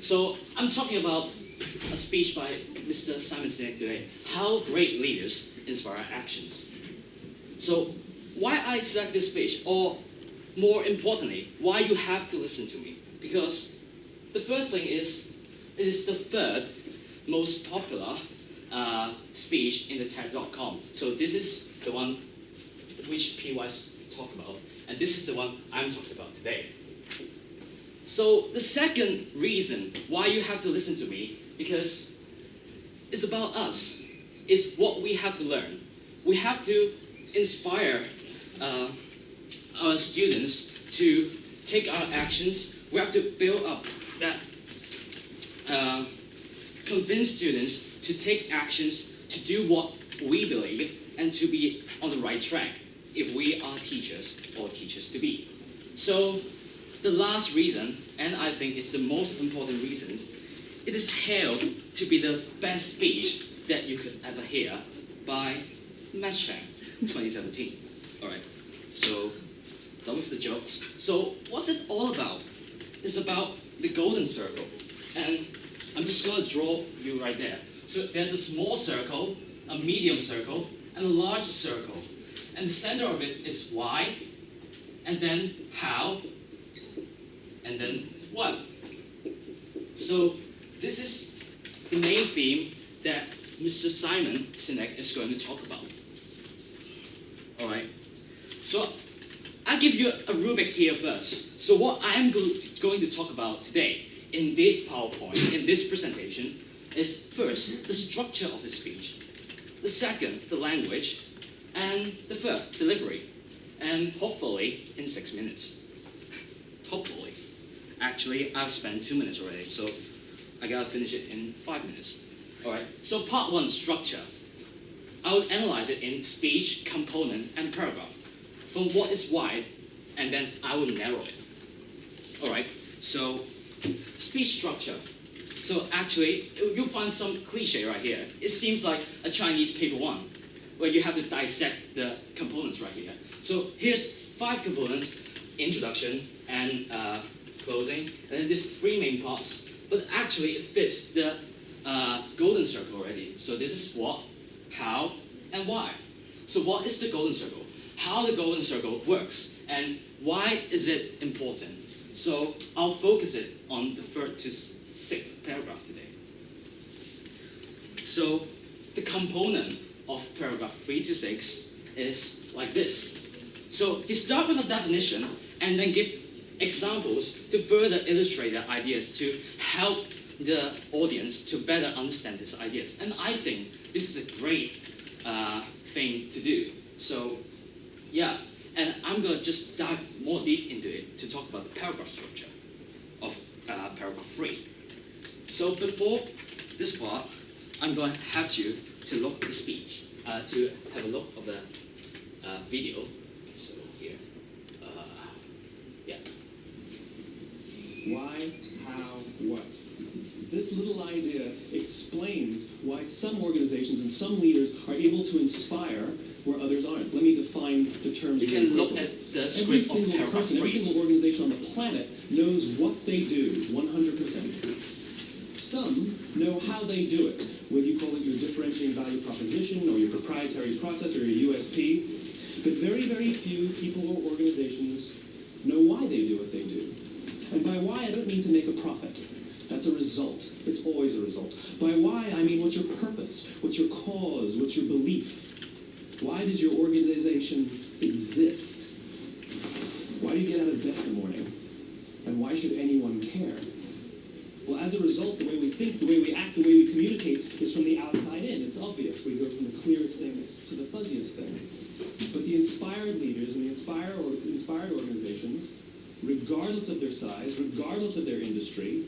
So I'm talking about a speech by Mr. Simon Sinek today. How great leaders inspire actions. So why I select this speech, or more importantly, why you have to listen to me? Because the first thing is, it is the third most popular speech in the TED.com. So this is the one which PY's talk about, and this is the one I'm talking about today. So the second reason why you have to listen to me, because it's about us. It's what we have to learn. We have to inspire our students to take our actions. We have to build up that, convince students to take actions, to do what we believe, and to be on the right track if we are teachers or teachers to be. So the last reason, and I think it's the most important reason, it is hailed to be the best speech that you could ever hear by Chang 2017. All right, so done with the jokes. So what's it all about? It's about the golden circle. And I'm just going to draw you right there. So there's a small circle, a medium circle, and a large circle. And the center of it is why, and then how, and then what. So this is the main theme that Mr. Simon Sinek is going to talk about. All right. So I'll give you a rubric here first. So what I'm going to talk about today in this PowerPoint, in this presentation, is first, the structure of the speech. The second, the language. And the third, delivery. And hopefully in 6 minutes. Hopefully. Actually, I've spent 2 minutes already, so I gotta finish it in 5 minutes. All right, so part one, structure. I would analyze it in speech, component, and paragraph. From what is wide, and then I will narrow it. All right, so speech structure. So actually, you'll find some cliche right here. It seems like a Chinese paper one, where you have to dissect the components right here. So here's 5 components: introduction and closing, and then there's 3 main parts. But actually, it fits the golden circle already. So this is what, how, and why. So what is the golden circle? How the golden circle works, and why is it important? So I'll focus it on the 3rd to 6th paragraph today. So the component of paragraph 3 to 6 is like this. So you start with a definition and then give examples to further illustrate the ideas to help the audience to better understand these ideas. And I think this is a great thing to do. So yeah, and I'm going to just dive more deep into it to talk about the paragraph structure of paragraph 3. So before this part, I'm going to have you to look at the speech, to have a look at the video. So here, yeah. Why, how, what? This little idea explains why some organizations and some leaders are able to inspire where others aren't. Let me define the terms. You can look at the script of paragraph 3. Every single organization on the planet knows what they do, 100%. Some know how they do it, whether you call it your differentiating value proposition or your proprietary process or your USP. But very, very few people or organizations know why they do what they do. And by why, I don't mean to make a profit. That's a result. It's always a result. By why, I mean what's your purpose? What's your cause? What's your belief? Why does your organization exist? Why do you get out of bed in the morning? And why should anyone care? Well, as a result, the way we think, the way we act, the way we communicate is from the outside in. It's obvious. We go from the clearest thing to the fuzziest thing. But the inspired leaders and the inspired organizations, regardless of their size, regardless of their industry,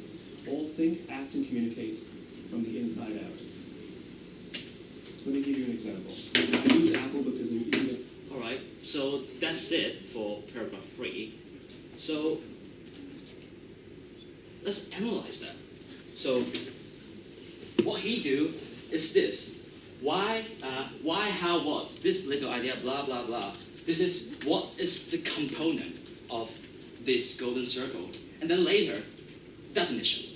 all think, act, and communicate from the inside out. Let me give you an example. I use Apple because they're easy. All right, so that's it for paragraph 3. So let's analyze that. So what he do is this. Why, how, what? This little idea, blah, blah, blah. This is what is the component of this golden circle. And then later, definition.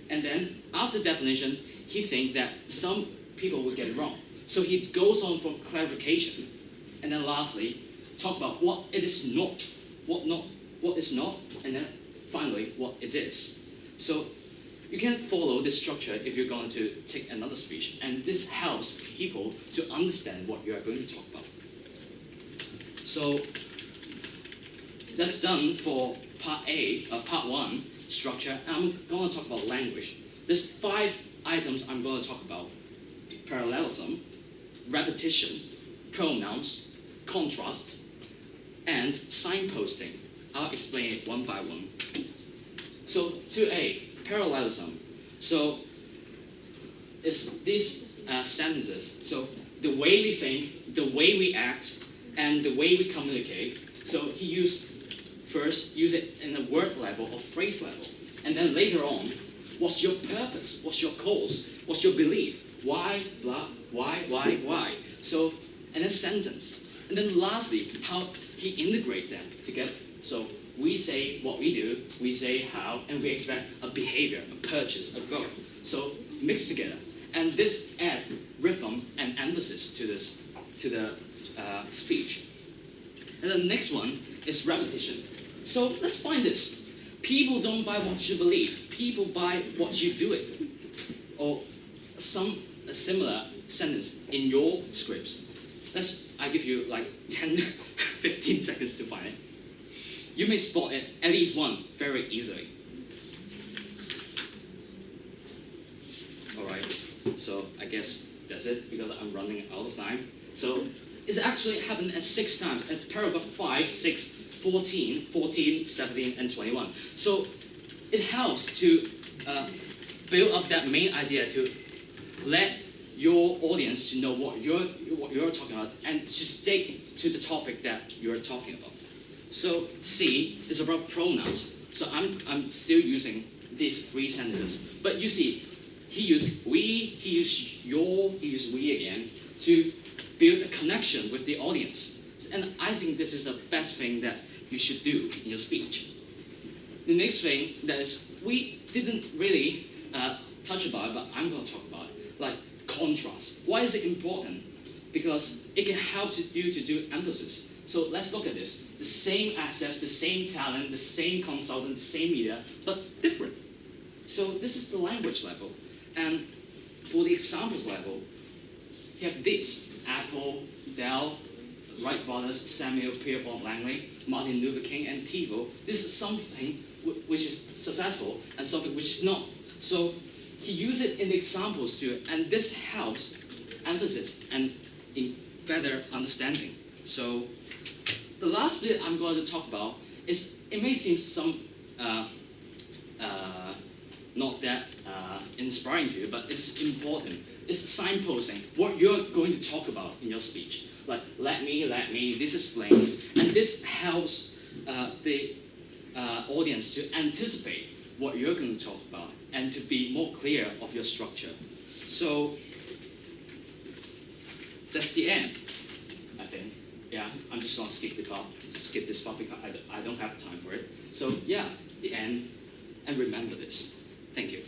And then after definition, he thinks that some people will get it wrong. So he goes on for clarification. And then lastly, talk about what it is not, what is not, and then finally what it is. So you can follow this structure if you're going to take another speech, and this helps people to understand what you are going to talk about. So that's done for part A, part 1, structure. I'm going to talk about language. There's 5 items I'm going to talk about: parallelism, repetition, pronouns, contrast, and signposting. I'll explain it one by one. So 2A, parallelism. So it's these sentences. So the way we think, the way we act, and the way we communicate. So he used it in a word level or phrase level. And then later on, what's your purpose? What's your cause? What's your belief? Why, blah, why? So, and then sentence. And then lastly, how he integrate them together. So we say what we do, we say how, and we expect a behavior, a purchase, a goal. So mixed together. And this add rhythm and emphasis to the speech. And the next one is repetition. So let's find this. People don't buy what you believe. People buy what you do it. Or a similar sentence in your scripts. I give you like 10, 15 seconds to find it. You may spot it, at least one, very easily. All right, so I guess that's it because I'm running out of time. So it actually happened at 6 times, at paragraph 5, 6, 14, 14, 17, and 21. So it helps to build up that main idea to let your audience to know what you're talking about and to stick to the topic that you're talking about. So C is about pronouns. So I'm still using these 3 sentences. But you see, he used we, he used your, he used we again to build a connection with the audience. And I think this is the best thing that you should do in your speech. The next thing that is, we didn't really touch about it, but I'm going to talk about it, like contrast. Why is it important? Because it can help you to do emphasis. So let's look at this. The same assets, the same talent, the same consultant, the same media, but different. So this is the language level. And for the examples level, you have this: Apple, Dell, Wright brothers, Samuel Pierpont Langley, Martin Luther King, and TiVo. This is something which is successful and something which is not. So he used it in the examples too, and this helps emphasis and in better understanding. So the last bit I'm going to talk about is, it may seem not that inspiring to you, but it's important. It's signposting, what you're going to talk about in your speech. Like, let me, this explains, and this helps the audience to anticipate what you're going to talk about and to be more clear of your structure. So that's the end, I think. Yeah, I'm just going to skip this part because I don't have time for it. So yeah, the end, and remember this. Thank you.